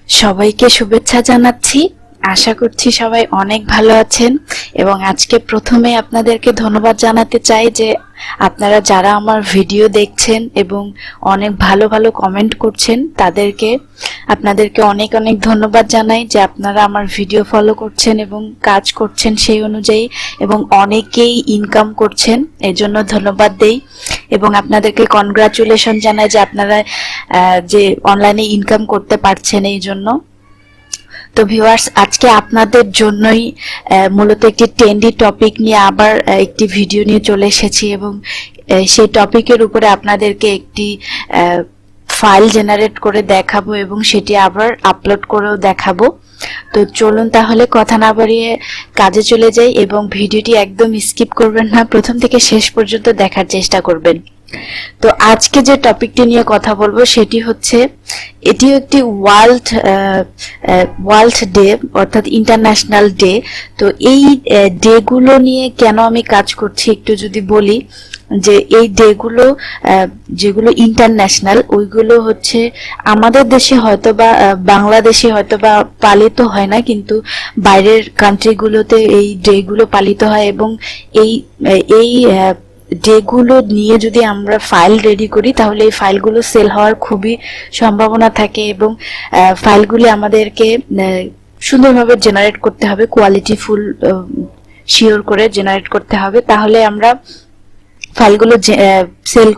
সবাইকে শুভেচ্ছা জানাচ্ছি। আশা করছি সবাই অনেক ভালো আছেন এবং আজকে প্রথমে আপনাদেরকে ধন্যবাদ জানাতে চাই যে আপনারা যারা আমার ভিডিও দেখছেন এবং অনেক ভালো ভালো কমেন্ট করছেন আপনাদেরকে অনেক অনেক ধন্যবাদ জানাই যে আপনারা আমার ভিডিও ফলো করছেন এবং কাজ করছেন সেই অনুযায়ী এবং অনেকেই ইনকাম করছেন, এজন্য ধন্যবাদ দেই এবং আপনাদেরকে কনগ্রাচুলেশন জানাই যে আপনারা যে অনলাইনে ইনকাম করতে পারছেন এই জন্য। তো ভিউয়ার্স, আজকে আপনাদের জন্যই মূলত একটি ট্রেন্ডি টপিক নিয়ে আবার একটি ভিডিও নিয়ে চলে এসেছি এবং সেই টপিকের উপরে আপনাদেরকে একটি ফাইল জেনারেট করে দেখাবো এবং সেটি আবার আপলোড করেও দেখাবো। তো চলুন তাহলে কথা না বাড়িয়ে কাজে চলে যাই এবং ভিডিওটি একদম স্কিপ করবেন না, প্রথম থেকে শেষ পর্যন্ত দেখার চেষ্টা করবেন। তো আজকে যে টপিকটি নিয়ে কথা বলবো সেটি হচ্ছে, এটি একটি ওয়ার্ল্ড ডে অর্থাৎ ইন্টারন্যাশনাল ডে। তো এই ডে গুলো নিয়ে কেন আমি কাজ করছি একটু যদি বলি, যে এই ডে গুলো যেগুলো ইন্টারন্যাশনাল ওইগুলো হচ্ছে আমাদের দেশে হয়তো বা বাংলাদেশে হয়তো বা পালিত হয় না, কিন্তু বাইরের কান্ট্রিগুলোতে এই ডে গুলো পালিত হয় এবং এই এই যেগুলো নিয়ে যদি আমরা ফাইল রেডি করি তাহলে এই ফাইলগুলো সেল হওয়ার খুবই সম্ভাবনা থাকে এবং ফাইলগুলি আমাদেরকে সুন্দরভাবে জেনারেট করতে হবে, কোয়ালিটিফুল শিওর করে জেনারেট করতে হবে, তাহলে আমরা ফাইলগুলো সেল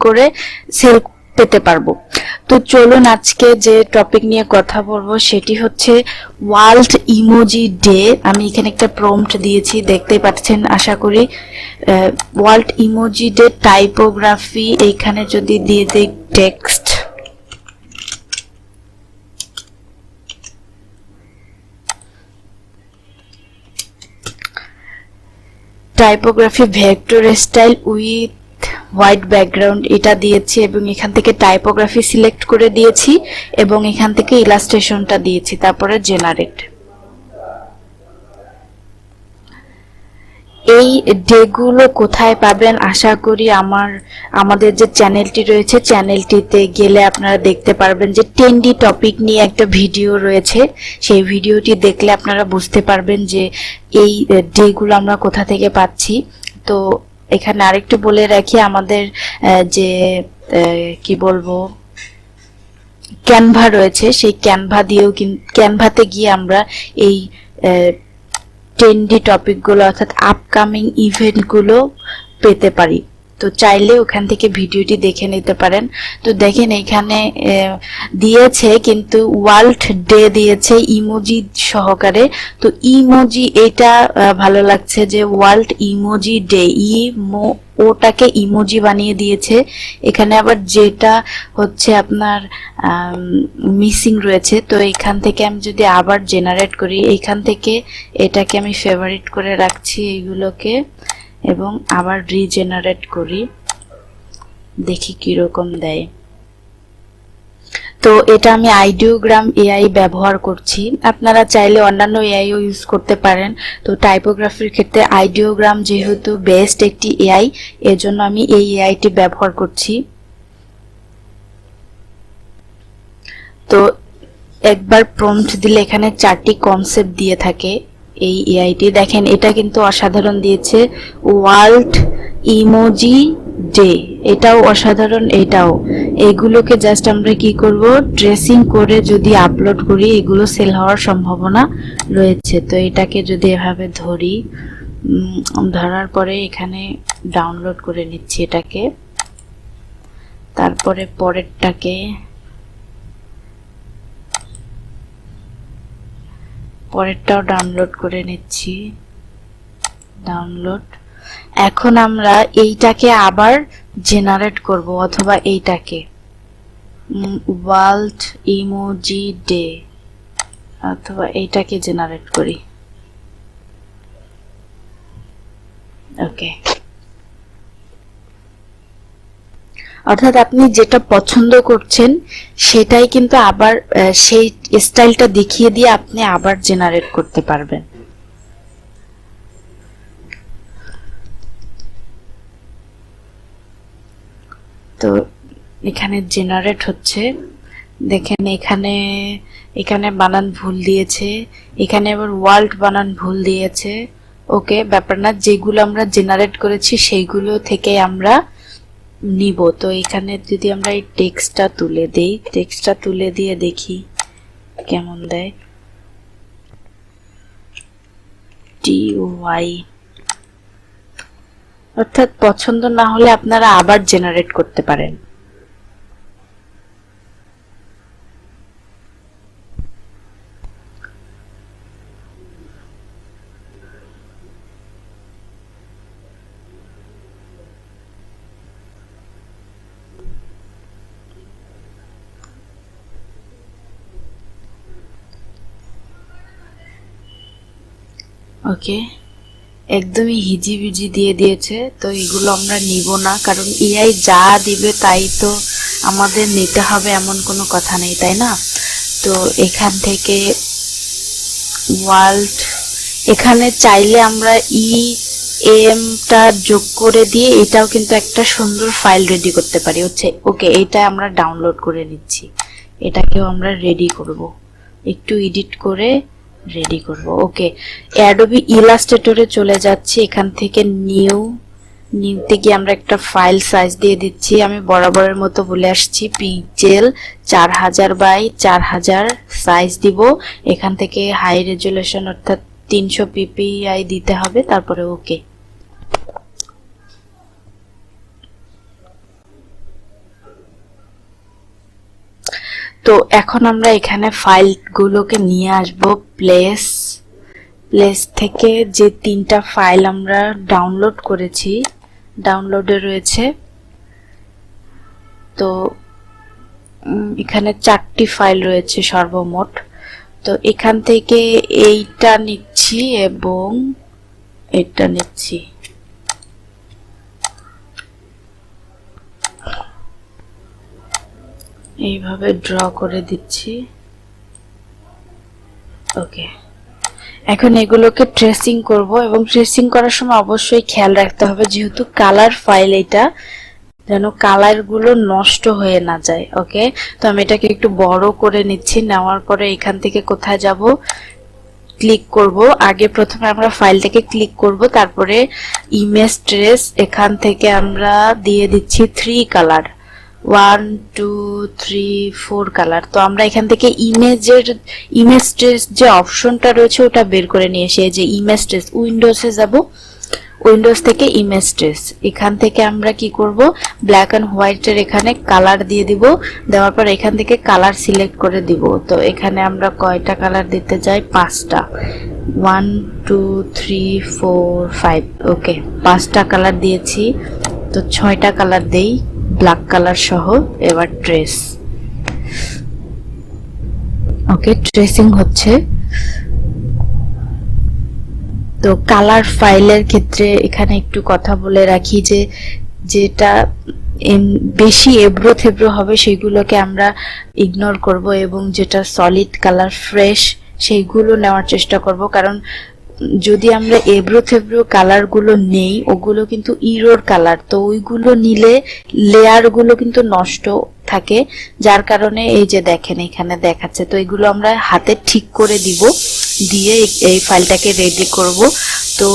পেতে পারবো। তো চলুন আজকে যে টপিক নিয়ে কথা বলবো সেটি হচ্ছে ওয়ার্ল্ড ইমোজি ডে। আমি এখানে একটা প্রম্পট দিয়েছি, দেখতেই পাচ্ছেন আশা করি। ওয়ার্ল্ড ইমোজি ডে টাইপোগ্রাফি, এইখানে যদি দিয়ে দেই text, typography vector style with white background এটা দিয়েছি এবং এখান থেকে টাইপোগ্রাফি সিলেক্ট করে দিয়েছি এবং এখান থেকে ইলাস্ট্রেশনটা দিয়েছি, তারপরে জেনারেট। এই ডেগুলো কোথায় পাবেন? আশা করি আমাদের যে চ্যানেলটি রয়েছে চ্যানেলটিতে গেলে আপনারা দেখতে পারবেন যে ট্রেন্ডি টপিক নিয়ে একটা ভিডিও রয়েছে। সেই ভিডিওটি দেখলে আপনারা বুঝতে পারবেন যে এই ডেগুলো আমরা কোথা থেকে পাচ্ছি। তো এখানে আরেকটু বলে রাখি, আমাদের যে কি বলবো ক্যানভা রয়েছে, সেই ক্যানভাতে গিয়ে আমরা এই ট্রেন্ডি টপিকগুলো অর্থাৎ আপকামিং ইভেন্টগুলো পেতে পারি। তো চাইলে ওখান থেকে ভিডিওটি দেখে নিতে পারেন। তো দেখেন এখানে দিয়েছে কিন্তু ওয়ার্ল্ড ডে দিয়েছে ইমোজি সহকারে। তো ইমোজি এটা ভালো লাগছে যে ওয়ার্ল্ড ইমোজি ডে, ওটাকে ইমোজি বানিয়ে দিয়েছে। এখানে আবার যেটা হচ্ছে আপনার মিসিং রয়েছে, তো এখান থেকে আমি যদি আবার জেনারেট করি, এইখান থেকে এটাকে আমি ফেভারিট করে রাখছি এইগুলোকে এবং আবার রিজেনারেট করি, দেখি কিরকম দেয়। তো এটা আমি আইডিওগ্রাম এআই ব্যবহার করছি, আপনারা চাইলে অন্যান্য এআইও ইউজ করতে পারেন। তো টাইপোগ্রাফির ক্ষেত্রে আইডিওগ্রাম যেহেতু বেস্ট একটি এআই, এজন্য আমি এই এআইটি ব্যবহার করছি। তো একবার প্রম্পট দিলে এখানে 4টি কনসেপ্ট দিয়ে থাকে এই এআইটি। দেখেন এটা কিন্তু অসাধারণ দিয়েছে, ওয়ার্ল্ড ইমোজি ডে, এটাও অসাধারণ। এগুলোকে জাস্ট আমরা কি করব, ড্রেসিং করে যদি আপলোড করি এগুলো সেল হওয়ার সম্ভাবনা রয়েছে। তো এটাকে যদি এভাবে ধরার পরে এখানে ডাউনলোড করে নিচ্ছি এটাকে, তারপরে পরেরটাও ডাউনলোড করে নিচ্ছি, ডাউনলোড। এখন আমরা এইটাকে আবার জেনারেট করব, অথবা এইটাকে ওয়ার্ল্ড ইমোজি ডে, অথবা এইটাকে জেনারেট করি। ওকে, অর্থাৎ আপনি যেটা পছন্দ করছেন সেটাই কিন্তু আবার সেই স্টাইলটা দেখিয়ে দিয়ে আপনি আবার জেনারেট করতে পারবেন। তো এখানে জেনারেট হচ্ছে, দেখেন এখানে এখানে বানান ভুল দিয়েছে, এখানে আবার ওয়ার্ল্ড বানান ভুল দিয়েছে। ওকে, ব্যাপার না, যেগুলো আমরা জেনারেট করেছি সেইগুলো থেকে আমরা নিব। তো এখানে যদি আমরা এই টেক্সটটা তুলে দেই, টেক্সটটা তুলে দিয়ে দেখি কেমন দেয়। TY, অর্থাৎ পছন্দ না হলে আপনারা আবার জেনারেট করতে পারেন। ওকে, একদমই হিজিবিজি দিয়ে দিয়েছে। তো এগুলো আমরা নিব না, কারণ এআই যা দিবে তাই তো আমাদের নিতে হবে এমন কোনো কথা নেই, তাই না? তো এখান থেকে ওয়ার্ল্ড, এখানে চাইলে আমরা EM-টা যোগ করে দিয়ে এটাও কিন্তু একটা সুন্দর ফাইল রেডি করতে পারি। হচ্ছে ওকে, এটা আমরা ডাউনলোড করে নিচ্ছি, এটাকেও আমরা রেডি করব, একটু এডিট করে রেডি করব। ওকে, অ্যাডোবি ইলাস্ট্রেটরে চলে যাচ্ছি, এখান থেকে নিউতে গিয়ে আমরা একটা ফাইল সাইজ দিয়ে দিচ্ছি। আমি বরাবরের মতো বলে আসছি, পিক্সেল 4000 বাই 4000 সাইজ দিব। এখান থেকে হাই রেজুলেশন অর্থাৎ 300 ppi দিতে হবে, তারপরে ওকে। তো এখন আমরা এখানে ফাইলগুলোকে নিয়ে আসব। প্লেস থেকে যে 3টা ফাইল আমরা ডাউনলোড করেছি, ডাউনলোডে রয়েছে। তো এখানে 4টি ফাইল রয়েছে সর্বমোট। তো এখান থেকে এইটা নিচ্ছি এবং এটা নিচ্ছি। এইভাবে ড্র করে দিচ্ছি। ওকে, এখন এগুলোকে ট্রেসিং করব, এবং ট্রেসিং করার সময় অবশ্যই খেয়াল রাখতে হবে, যেহেতু কালার ফাইল এটা, যেন কালার গুলো নষ্ট হয়ে না যায়। ওকে, তো আমি এটাকে একটু বড় করে নিচ্ছি। নেওয়ার পরে এখান থেকে কোথায় যাব, ক্লিক করব। আগে প্রথমে আমরা ফাইলটাকে ক্লিক করব, তারপরে ইমেজ ট্রেস, এখান থেকে আমরা দিয়ে দিচ্ছি 3 কালার, 1 2 3 4 কালার। তো আমরা এখান থেকে ইমেজ ট্রেস যে অপশনটা রয়েছে ওটা বের করে নিয়ে এসে যে ইমেজ ট্রেস, উইন্ডোজে যাব, উইন্ডোজ থেকে ইমেজ ট্রেস, এখান থেকে আমরা কি করব, ব্ল্যাক এন্ড হোয়াইটের এখানে কালার দিয়ে দিব। দেওয়ার পর এখান থেকে কালার সিলেক্ট করে দিব। তো এখানে আমরা কয়টা কালার দিতে চাই, 5টা, 1 2 3 4 5। ওকে, 5টা কালার দিয়েছি। তো 6টা কালার দেই ব্ল্যাক কালার সহ। এবার ট্রেস। ওকে, ট্রেসিং হচ্ছে। তো কালার ফাইলের ক্ষেত্রে এখানে একটু কথা বলে রাখি, যে যেটা বেশি এবড়ো থেবড়ো হবে সেগুলোকে আমরা ইগনোর করব, এবং যেটা সলিড কালার ফ্রেশ সেইগুলো নেওয়ার চেষ্টা করব। কারণ যদি আমরা এবড়ো থেবড়ো কালার গুলো নেই, ওগুলো কিন্তু ইরোর কালার, তো ওইগুলো নিলে লেয়ার গুলো কিন্তু নষ্ট থাকে, যার কারণে এই যে দেখেন এখানে দেখাচ্ছে। তো এগুলো আমরা হাতে ঠিক করে দিব, দিয়ে এই ফাইলটাকে রেডি করব। তো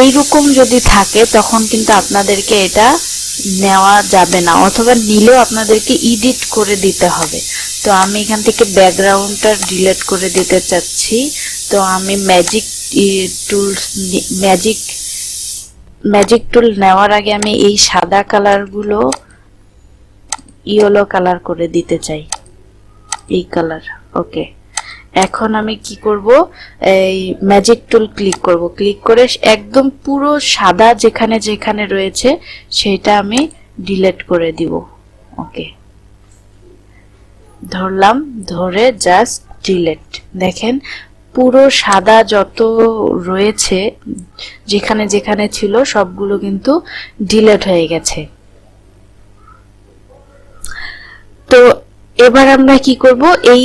এইরকম যদি থাকে তখন কিন্তু আপনাদেরকে এটা নেওয়া যাবে না, অথবা নিলেও আপনাদেরকে এডিট করে দিতে হবে। তো আমি এখান থেকে ব্যাকগ্রাউন্ডটা ডিলিট করে দিতে চাচ্ছি। তো আমি ম্যাজিক টুল নেওয়ার আগে আমি এই সাদা কালারগুলো ইয়েলো কালার করে দিতে চাই, এই কালার। ওকে, এখন আমি কি করব, এই ম্যাজিক টুল ক্লিক করব, ক্লিক করে একদম পুরো সাদা যেখানে যেখানে রয়েছে সেটা আমি ডিলিট করে দিব। ওকে, ধরলাম, ধরে জাস্ট ডিলিট। দেখেন পুরো সাদা যত রয়েছে যেখানে যেখানে ছিল সবগুলো কিন্তু ডিলিট হয়ে গেছে। তো এবার আমরা কি করব, এই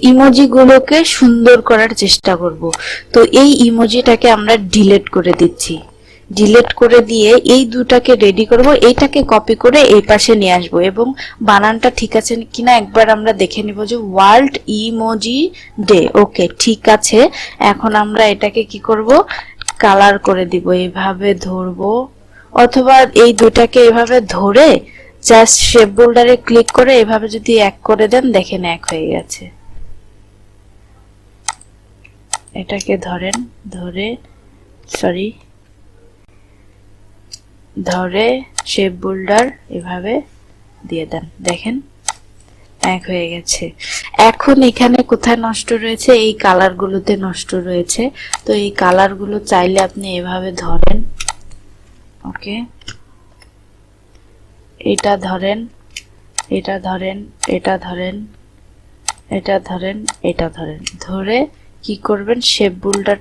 ইমোজি গুলোকে সুন্দর করার চেষ্টা করব। তো এই ইমোজিটাকে আমরা ডিলিট করে দিচ্ছি, ডিলিট করে দিয়ে এই দুটাকে রেডি করব, এইটাকে কপি করে এই পাশে নিয়ে আসব এবং বানানটা ঠিক আছে কিনা একবার আমরা দেখে নিব। যে ওয়ার্ল্ড ইমোজি ডে, ওকে ঠিক আছে। এখন আমরা এটাকে কি করব, কালার করে দিব, এইভাবে ধরবো অথবা এই দুটাকে এইভাবে ধরে জাস্ট শেপ বোল্ডারে ক্লিক করে এইভাবে যদি এক করে দেন, দেখেন এক হয়ে গেছে। এটাকে ধরেন, ধরে শেপ বোল্ডার এভাবে দিয়ে দেন, দেখেন এক হয়ে গেছে। এখন এখানে কোথায় নষ্ট রয়েছে, এই কালার গুলোতে নষ্ট রয়েছে। তো এই কালার গুলো চাইলে আপনি এভাবে ধরেন, ওকে এটা ধরেন, এটা ধরেন, এটা ধরেন, এটা ধরেন, এটা ধরেন, ধরে কি করবেন, শেপ বোল্ডার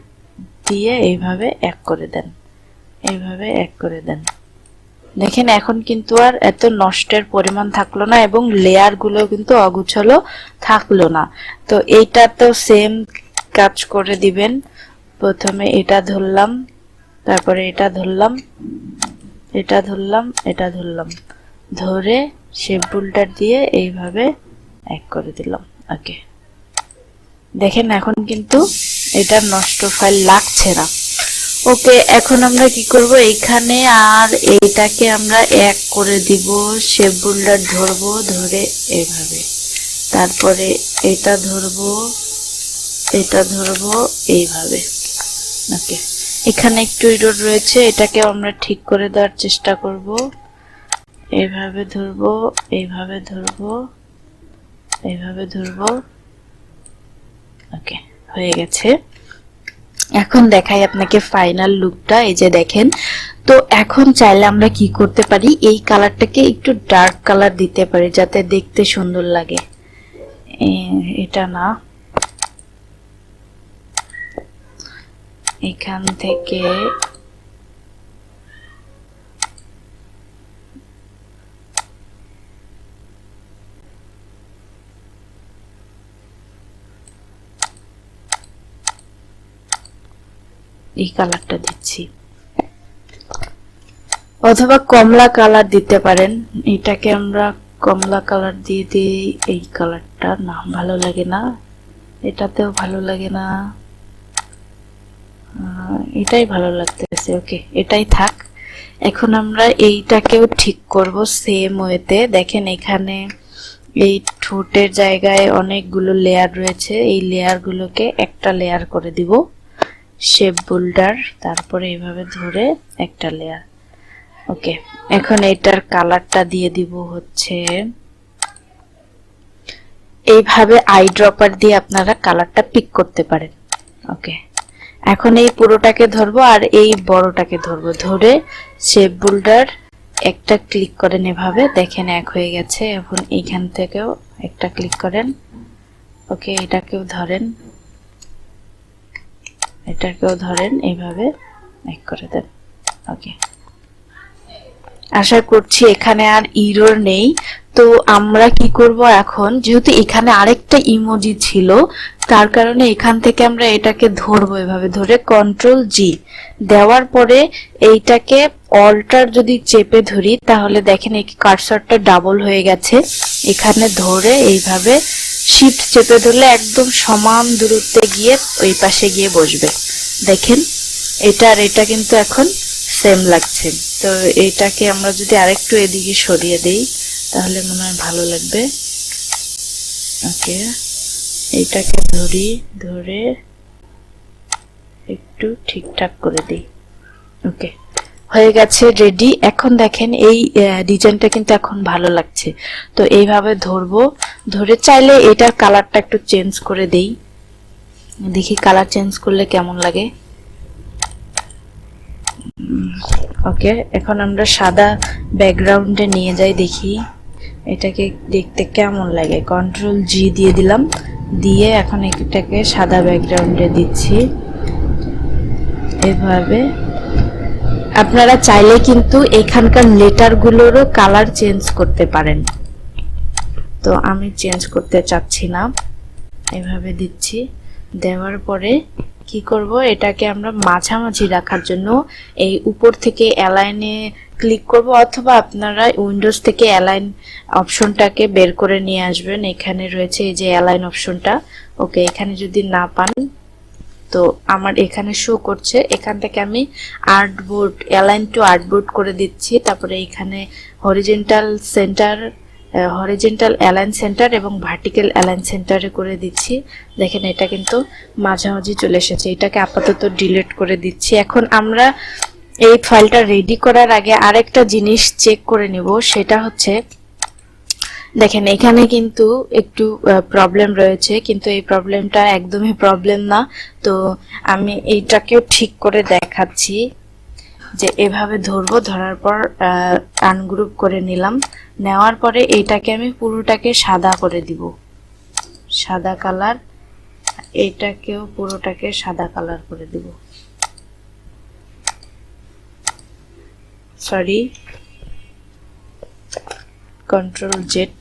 দিয়ে এইভাবে এক করে দেন, এইভাবে এক করে দেন। দেখেন এখন কিন্তু আর এত নষ্টের পরিমাণ থাকলো না এবং লেয়ার গুলো কিন্তু অগুছালো থাকলো না। তো এইটা তো সেম কাজ করে দিবেন। প্রথমে এটা ধরলাম, তারপরে এটা ধরলাম, এটা ধরলাম, এটা ধরলাম, ধরে শেপ বোল্ডার দিয়ে এইভাবে এক করে দিলাম, ওকে দেখেন এখন কিন্তু এটা নষ্ট ফাইল লাগছে না। ওকে এখন আমরা কি করব, এখানে আর এইটাকে আমরা এক করে দিব, শেপ বোল্ডার ধরবো, ধরে এইভাবে, তারপরে এটা ধরবো, এটা ধরবো এইভাবে, ওকে এখানে একটু এরর রয়েছে, এটাকে আমরা ঠিক করে দেওয়ার চেষ্টা করব। এইভাবে ধরবো, এইভাবে ধরবো, এইভাবে ধরবো, ওকে হয়ে গেছে। এখন দেখাই আপনাকে ফাইনাল লুকটা, এই যে দেখেন। তো এখন চাইলে আমরা কি করতে পারি, এই কালারটাকে একটু ডার্ক কালার দিতে পারি যাতে দেখতে সুন্দর লাগে। এটা না, এখান থেকে এই কালারটা দিচ্ছি, অথবা কমলা কালার দিতে পারেন। এটাকে আমরা কমলা কালার দিয়ে দিই, এই কালারটা না ভালো লাগে না, এটাতেও ভালো লাগে না, এটাই ভালো লাগতেছে, ওকে এটাই থাক। এখন আমরা এইটাকেও ঠিক করব সেম ওয়েতে। দেখেন এখানে এই ঠোঁটের জায়গায় অনেকগুলো লেয়ার রয়েছে, এই লেয়ার গুলোকে একটা লেয়ার করে দিব, শেপ বোল্ডার, তারপরে এইভাবে ধরে একটা লেয়ার, ওকে এখন এটার কালারটা দিয়ে দিব হচ্ছে এইভাবে আই ড্রপার দিয়ে আপনারা কালারটা পিক করতে পারেন। ওকে এখন এই পুরোটাকে ধরবো আর এই বড়টাকে ধরবো, ধরে শেপ বোল্ডার একটা ক্লিক করেন এভাবে, দেখেন এক হয়ে গেছে। এখন এইখান থেকেও একটা ক্লিক করেন, ওকে এটাকেও ধরেন, এটাকেও ধরেন, এইভাবে এক করে দেন, ওকে আশা করছি এখানে আর এরর নেই। তো আমরা কি করব এখন, যেহেতু এখানে আরেকটা ইমোজি ছিল তার কারণে এখান থেকে আমরা এটাকে ধরবো, এভাবে ধরে কন্ট্রোল জি দেওয়ার পরে এইটাকে অল্টার যদি চেপে ধরি তাহলে দেখেন এই কার্সরটা ডাবল হয়ে গেছে। এখানে ধরে এইভাবে শিফট চেপে ধরলে একদম সমান দূরত্বে গিয়ে ওই পাশে গিয়ে বসবে, দেখেন এটা আর এটা কিন্তু এখন সেম লাগছে। তো এইটাকে আমরা যদি আরেকটু এদিকে সরিয়ে দেই তাহলে মনে হয় ভালো লাগবে। ওকে এইটাকে ধরে একটু ঠিকঠাক করে দিই, ওকে হয়ে গেছে রেডি। এখন দেখেন এই ডিজাইনটা কিন্তু এখন ভালো লাগছে। তো এইভাবে ধরবো, ধরে চাইলে এটার কালারটা একটু চেঞ্জ করে দেই, দেখি কালার চেঞ্জ করলে কেমন লাগে। ওকে এখন আমরা সাদা ব্যাকগ্রাউন্ডে নিয়ে যাই, দেখি এটাকে দেখতে কেমন লাগে। কন্ট্রোল জি দিয়ে দিলাম, দিয়ে এখন এটাকে সাদা ব্যাকগ্রাউন্ডে দিচ্ছি এভাবে। আপনারা চাইলে কিন্তু এখানকার লেটারগুলোরও কালার চেঞ্জ করতে পারেন, তো আমি চেঞ্জ করতে চাচ্ছি না, এভাবে দিচ্ছি। দেওয়ার পরে কি করব, এটাকে আমরা মাঝামাঝি রাখার জন্য এই উপর থেকে অ্যালাইনে ক্লিক করব, অথবা আপনারা উইন্ডোজ থেকে অ্যালাইন অপশনটাকে বের করে নিয়ে আসবেন। এখানে রয়েছে এই যে অ্যালাইন অপশনটা। ওকে, এখানে যদি না পান তো আমার এখানে শো করছে, এখান থেকে আমি আর্টবোর্ড অ্যালাইন টু আর্টবোর্ড করে দিচ্ছি। তারপরে এখানে horizontal centre, horizontal align centre এবং ভার্টিক্যাল অ্যালাইন সেন্টারে করে দিচ্ছি। দেখেন এটা কিন্তু মাঝামাঝি চলে এসেছে। এটাকে আপাতত ডিলিট করে দিচ্ছি। এখন আমরা এই ফাইলটা রেডি করার আগে আরেকটা জিনিস চেক করে নিব, সেটা হচ্ছে দেখেন এখানে কিন্তু একটু প্রবলেম রয়েছে, কিন্তু এই প্রবলেমটা একদমই প্রবলেম না। তো আমি এইটাকেও ঠিক করে দেখাচ্ছি যে এভাবে ধরবো, ধরার পর আনগ্রুপ করে নিলাম। নেওয়ার পরে এইটাকে আমি পুরোটাকে সাদা করে দিব, সাদা কালার। এইটাকেও পুরোটাকে সাদা কালার করে দিব। Sorry, control Z.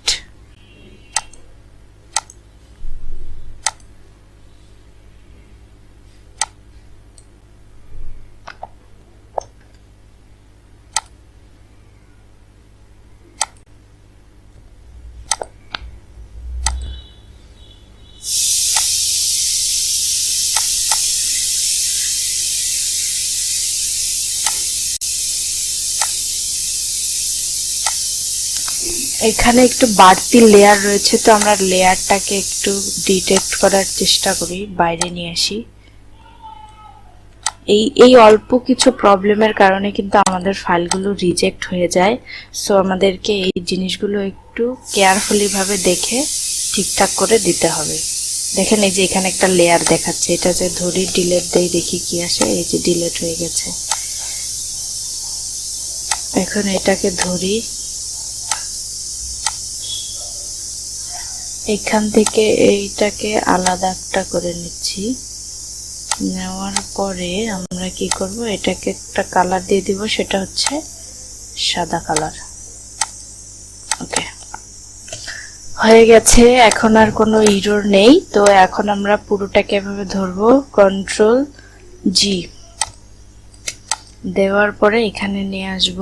এখানে একটু বাড়তি লেয়ার রয়েছে, তো আমরা লেয়ারটাকে একটু ডিটেক্ট করার চেষ্টা করি, বাইরে নিয়ে আসি। এই অল্প কিছু প্রবলেমের কারণে কিন্তু আমাদের ফাইলগুলো রিজেক্ট হয়ে যায়। সো আমাদেরকে এই জিনিসগুলো একটু কেয়ারফুলি ভাবে দেখে ঠিকঠাক করে দিতে হবে। দেখেন এই যে এখানে একটা লেয়ার দেখাচ্ছে, এটা যে ধরি ডিলেট দেই, দেখি কি আসে। এই যে ডিলেট হয়ে গেছে। এখন এটাকে ধরি, এখান থেকে এইটাকে আলাদা একটা করে নিচ্ছি। নেওয়ার পরে আমরা কি করব, এটাকে একটা কালার দিয়ে দিব, সেটা হচ্ছে সাদা কালার। ওকে, হয়ে গেছে। এখন আর কোনো এরর নেই। তো এখন আমরা পুরোটাকে এভাবে ধরবো, কন্ট্রোল জি দেওয়ার পরে এখানে নিয়ে আসব,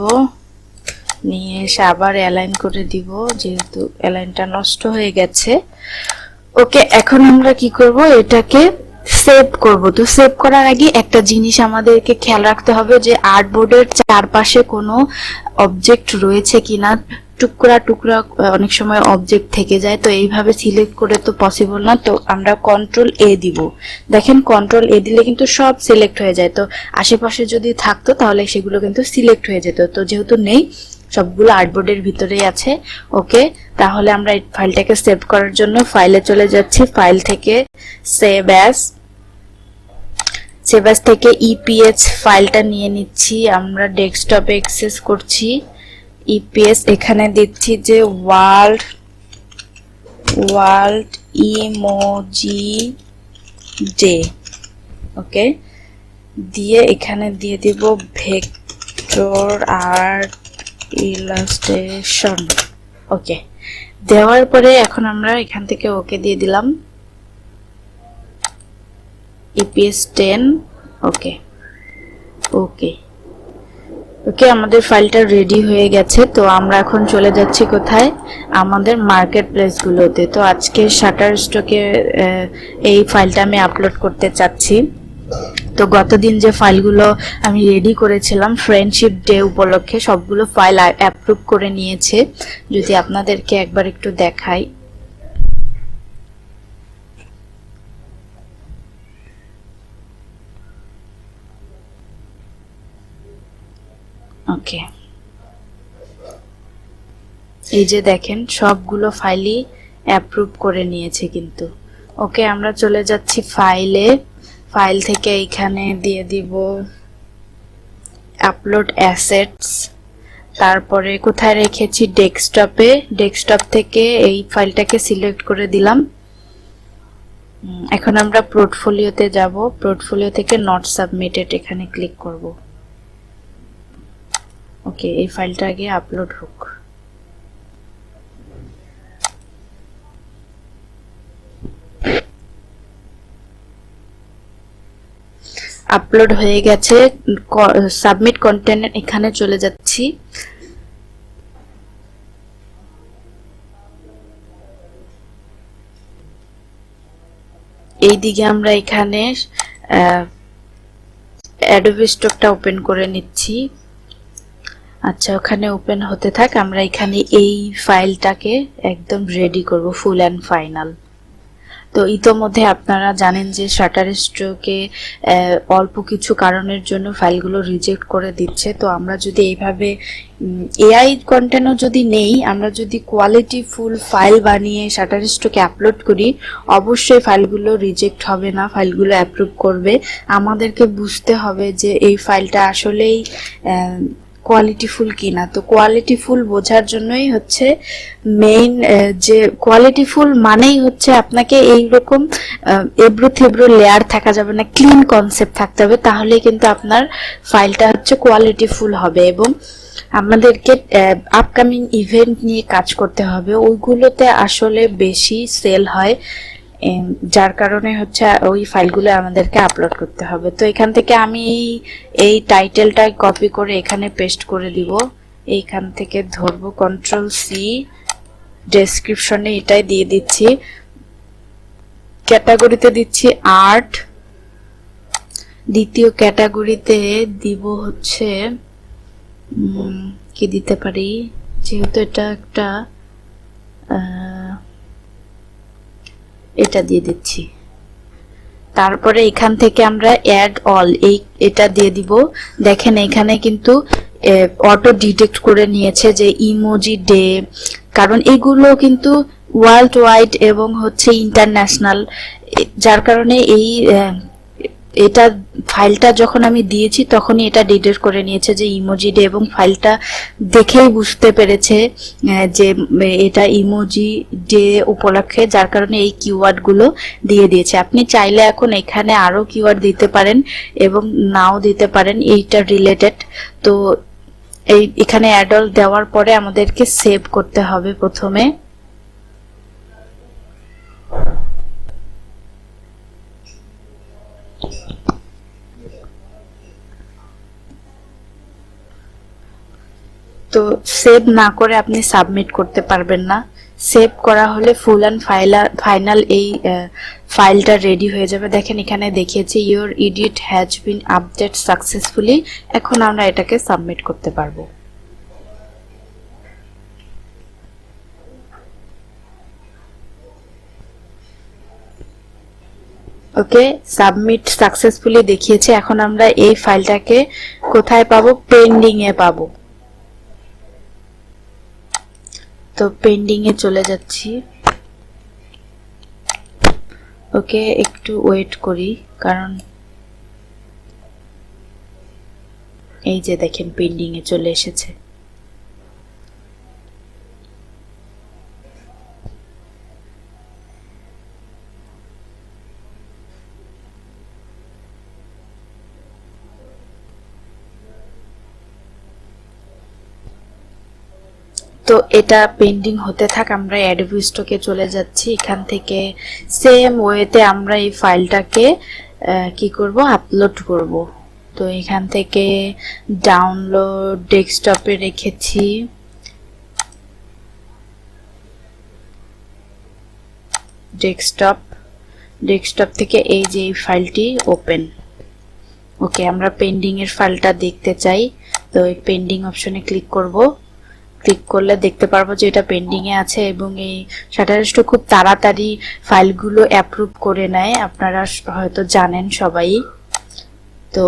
নিয়ে এসে আবার অ্যালাইন করে দিব, যেহেতু অ্যালাইনটা নষ্ট হয়ে গেছে। ওকে, এখন আমরা কি করব, এটাকে সেভ করব। তো সেভ করার আগে একটা জিনিস আমাদেরকে খেয়াল রাখতে হবে যে আর্টবোর্ডের চারপাশে কোনো অবজেক্ট রয়েছে কিনা। টুকরা টুকরা অনেক সময় অবজেক্ট থেকে যায়, তো এইভাবে সিলেক্ট করে তো পসিবল না। তো আমরা কন্ট্রোল এ দিব। দেখেন কন্ট্রোল এ দিলে কিন্তু সব সিলেক্ট হয়ে যায়। তো আশেপাশে যদি থাকতো তাহলে সেগুলো কিন্তু সিলেক্ট হয়ে যেত। তো যেহেতু নেই, সবগুলো আর্টবোর্ডের ভিতরেই আছে। ওকে, তাহলে আমরা এই ফাইলটাকে সেভ করার জন্য ফাইলে চলে যাচ্ছি। ফাইল থেকে সেভ অ্যাজ, সেভ অ্যাজ থেকে ইপিএস ফাইলটা নিয়ে নিচ্ছি। আমরা ডেস্কটপে অ্যাক্সেস করছি। ইপিএস এখানে দিচ্ছি যে ওয়ার্ল্ড ইমোজি ডে। ওকে, দিয়ে এখানে দিয়ে দিব ভেক্টর আর্ট ইলাস্ট্রেশন। ওকে, দেওয়ার পরে এখন আমরা এখান থেকে ওকে দিয়ে দিলাম, ইপিএস 10। ওকে ওকে ওকে, আমাদের ফাইলটা রেডি হয়ে গেছে। তো আমরা এখন চলে যাচ্ছি কোথায়, আমাদের মার্কেট প্লেস গুলোতে। তো আজকে শাটারস্টকে এই ফাইলটা আমি আপলোড করতে চাচ্ছি। তো গতদিন যে ফাইলগুলো আমি রেডি করেছিলাম ফ্রেন্ডশিপ ডে উপলক্ষে, সবগুলো ফাইল অ্যাপ্রুভ করে নিয়েছে। যদি আপনাদেরকে একবার একটু দেখাই, ওকে, এই যে দেখেন সবগুলো ফাইলই অ্যাপ্রুভ করে নিয়েছে কিন্তু। ওকে, আমরা চলে যাচ্ছি ফাইলে। ফাইল থেকে এইখানে দিয়ে দিব আপলোড অ্যাসেটস। তারপরে কোথায় রেখেছি, ডেস্কটপে। ডেস্কটপ থেকে এই ফাইলটাকে সিলেক্ট করে দিলাম। এখন আমরা পোর্টফোলিওতে যাব। পোর্টফোলিও থেকে নট সাবমিটেড এখানে ক্লিক করব। ওকে, এই ফাইলটা আগে আপলোড হোক। আপলোড হয়ে গেছে। সাবমিট কন্টেন্ট এখানে চলে যাচ্ছি। এইদিকে আমরা এখানে অ্যাডোবি স্টকটা ওপেন করে নিচ্ছি। আচ্ছা, ওখানে ওপেন হতে থাক, আমরা এখানে এই ফাইলটাকে একদম রেডি করব, ফুল অ্যান্ড ফাইনাল। তো ইতোমধ্যে আপনারা জানেন যে শাটারস্টকে অল্প কিছু কারণের জন্য ফাইলগুলো রিজেক্ট করে দিচ্ছে। তো আমরা যদি এইভাবে এআই কন্টেন্টও যদি নেই, আমরা যদি কোয়ালিটি ফুল ফাইল বানিয়ে শাটারস্টকে আপলোড করি, অবশ্যই ফাইলগুলো রিজেক্ট হবে না, ফাইলগুলো অ্যাপ্রুভ করবে। আমাদেরকে বুঝতে হবে যে এই ফাইলটা আসলেই কোয়ালিটিফুল কিনা। তো কোয়ালিটিফুল বোঝার জন্যই হচ্ছে মেইন, যে কোয়ালিটিফুল মানেই হচ্ছে আপনাকে এইরকম এবড়ো থেবড়ো লেয়ার থাকা যাবে না, ক্লিন কনসেপ্ট থাকতে হবে, তাহলে কিন্তু আপনার ফাইলটা হচ্ছে কোয়ালিটিফুল হবে। এবং আমাদেরকে আপকামিং ইভেন্ট নিয়ে কাজ করতে হবে, ওইগুলোতে আসলে বেশি সেল হয়, যার কারণে হচ্ছে ওই ফাইলগুলো আমাদেরকে আপলোড করতে হবে। তো এখান থেকে আমি এই টাইটেলটা কপি করে এখানে পেস্ট করে দিব, এইখান থেকে ধরবো, কন্ট্রোল সি, ডেসক্রিপশনে এটাই দিয়ে দিচ্ছি, ক্যাটাগরিতে দিচ্ছি আর্ট, দ্বিতীয় ক্যাটাগরিতে দিব হচ্ছে কি দিতে পারি, যেহেতু এটা একটা এটা দিয়ে দিচ্ছি। তারপরে এখান থেকে আমরা অ্যাড অল এটা দিয়ে দিব। দেখেন এখানে কিন্তু অটো ডিটেক্ট করে নিয়েছে যে ইমোজি ডে, কারণ এগুলো কিন্তু ওয়ার্ল্ড ওয়াইড এবং হচ্ছে ইন্টারন্যাশনাল, যার কারণে এটা ফাইলটা যখন আমি দিয়েছি তখনই এটা ডিটেক্ট করে নিয়েছে যে ইমোজি ডে, এবং ফাইলটা দেখেই বুঝতে পেরেছে যে এটা ইমোজি ডে উপলক্ষে, যার কারণে এই কিওয়ার্ড গুলো দিয়ে দিয়েছে। আপনি চাইলে এখন এখানে আরো কিওয়ার্ড দিতে পারেন এবং নাও দিতে পারেন এইটা রিলেটেড। তো এখানে অ্যাডল দেওয়ার পরে আমাদেরকে সেভ করতে হবে প্রথমে। তো সেভ না করে আপনি সাবমিট করতে পারবেন না। সেভ করা হলে ফুল অ্যান্ড ফাইনাল এই ফাইলটা রেডি হয়ে যাবে। দেখেন এখানে দেখিয়েছি your edit has been update successfully. এখন আমরা এটাকে সাবমিট করতে পারবো। ওকে, সাবমিট সাকসেসফুলি দেখিয়েছে। এখন আমরা এই ফাইলটাকে কোথায় পাবো? পেন্ডিং এ পাবো। তো পেন্ডিং এ চলে যাচ্ছি। ওকে, একটু ওয়েট করি, কারণ এই যে দেখেন পেন্ডিং এ চলে এসেছে। তো এটা পেন্ডিং হতে থাক, আমরা অ্যাডোবি স্টকে চলে যাচ্ছি। এখান থেকে সেম ওয়েতে আমরা এই ফাইলটাকে কি করব? আপলোড করব। তো এখান থেকে ডাউনলোড ডেস্কটপে রেখেছি। ডেস্কটপ থেকে এই যে এই ফাইলটি ওপেন। ওকে, আমরা পেন্ডিং এর ফাইলটা দেখতে চাই। তো এই পেন্ডিং অপশনে ক্লিক করব। ক্লিক করলে দেখতে পারবো যে এটা পেন্ডিং এ আছে, এবং এই শাটারস্টক খুব তাড়াতাড়ি ফাইলগুলো অ্যাপ্রুভ করে নেয়, আপনারা হয়তো জানেন সবাই। তো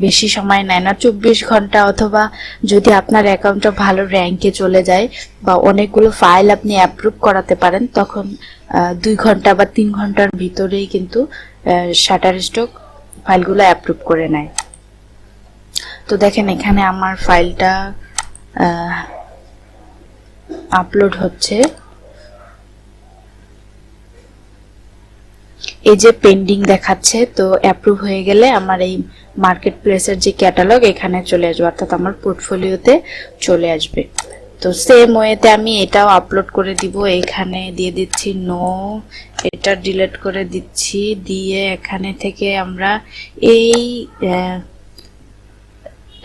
বেশি সময় নেয় না, 24 ঘন্টা, অথবা যদি আপনার অ্যাকাউন্টটা ভালো র্যাঙ্কে চলে যায় বা অনেকগুলো ফাইল আপনি অ্যাপ্রুভ করাতে পারেন, তখন 2 ঘন্টা বা 3 ঘন্টার ভিতরেই কিন্তু শাটারস্টক ফাইলগুলো অ্যাপ্রুভ করে নেয়। তো দেখেন এখানে আমার ফাইলটা আপলোড হচ্ছে। এই যে পেন্ডিং দেখাচ্ছে, তো অ্যাপ্রুভ হয়ে গেলে আমার এই মার্কেট প্লেসের যে ক্যাটালগ এখানে চলে আসবে, অর্থাৎ আমার পোর্টফোলিওতে চলে আসবে। তো সেম ওয়েতে আমি এটাও আপলোড করে দিব। এখানে দিয়ে দিচ্ছি নো, এটা ডিলিট করে দিচ্ছি, দিয়ে এখানে থেকে আমরা এই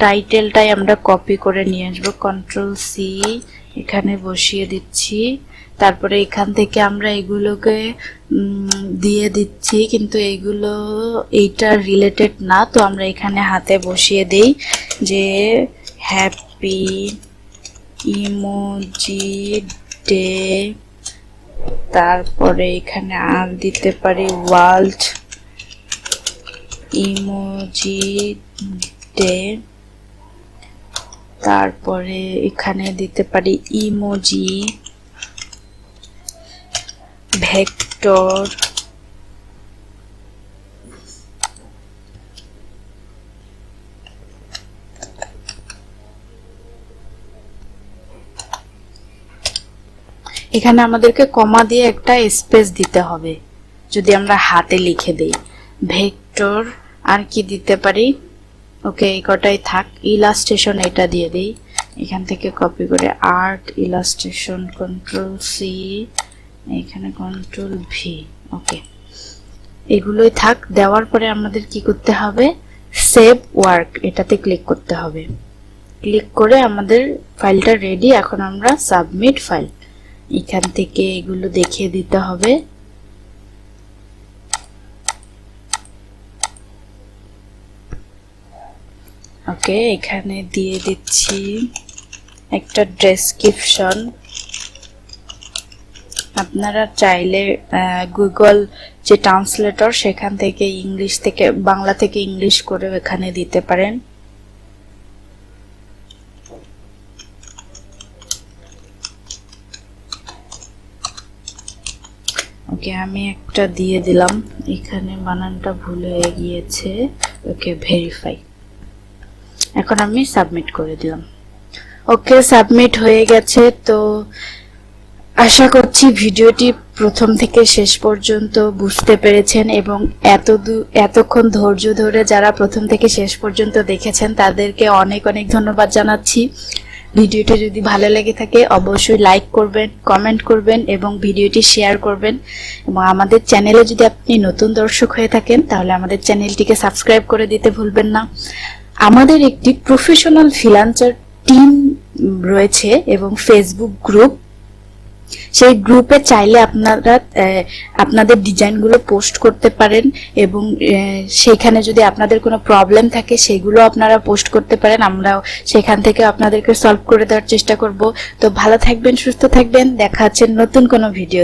টাইটেলটাই আমরা কপি করে নিয়ে আসবো, কন্ট্রোল সি এখানে বসিয়ে দিচ্ছি। তারপরে এখান থেকে আমরা এগুলোকে দিয়ে দিচ্ছি, কিন্তু এইগুলো এইটা রিলেটেড না, তো আমরা এখানে হাতে বসিয়ে দেই যে হ্যাপি ইমোজি ডে, তারপরে এখানে আর দিতে পারি ওয়ার্ল্ড ইমোজি ডে, তারপরে এখানে দিতে পারি ইমোজি ভেক্টর, এখানে আমাদেরকে কমা দিয়ে একটা স্পেস দিতে হবে যদি আমরা হাতে লিখে দেই। ভেক্টর আর কি দিতে পারি, ওকে এই কটাই থাক। ইলাস্ট্রেশন এটা দিয়ে দেই, এখান থেকে কপি করে আর্ট ইলাস্ট্রেশন, কন্ট্রোল সি, এখানে কন্ট্রোল ভি, ওকে এগুলোই থাক। দেওয়ার পরে আমাদের কি করতে হবে, সেভ ওয়ার্ক এটাতে ক্লিক করতে হবে। ক্লিক করে আমাদের ফাইলটা রেডি। এখন আমরা সাবমিট ফাইল, এখান থেকে এগুলো দেখিয়ে দিতে হবে। ওকে এখানে দিয়ে দিচ্ছি একটা ডেসক্রিপশন। আপনারা চাইলে গুগল যে ট্রান্সলেটর সেখান থেকে ইংলিশ থেকে বাংলা থেকে ইংলিশ করে এখানে দিতে পারেন। ওকে আমি একটা দিয়ে দিলাম, এখানে বানানটা ভুল হয়ে গিয়েছে। ওকে ভেরিফাই, এখন আমি সাবমিট করে দিলাম। ওকে সাবমিট হয়ে গেছে। তো আশা করছি ভিডিওটি প্রথম থেকে শেষ পর্যন্ত বুঝতে পেরেছেন এবং এতক্ষণ ধৈর্য ধরে যারা প্রথম থেকে শেষ পর্যন্ত দেখেছেন তাদেরকে অনেক অনেক ধন্যবাদ জানাচ্ছি। ভিডিওটি যদি ভালো লেগে থাকে অবশ্যই লাইক করবেন, কমেন্ট করবেন এবং ভিডিওটি শেয়ার করবেন। এবং আমাদের চ্যানেলে যদি আপনি নতুন দর্শক হয়ে থাকেন তাহলে আমাদের চ্যানেলটিকে সাবস্ক্রাইব করে দিতে ভুলবেন না। আমাদের একটি প্রফেশনাল ফ্রিল্যান্সার টিম রয়েছে এবং ফেসবুক গ্রুপ, সেই গ্রুপে চাইলে আপনারা আপনাদের ডিজাইনগুলো পোস্ট করতে পারেন এবং সেইখানে যদি আপনাদের কোনো প্রবলেম থাকে সেগুলো আপনারা পোস্ট করতে পারেন, আমরাও সেখান থেকে আপনাদেরকে সলভ করে দেওয়ার চেষ্টা করব। তো ভালো থাকবেন, সুস্থ থাকবেন, দেখা হচ্ছে নতুন কোনো ভিডিও।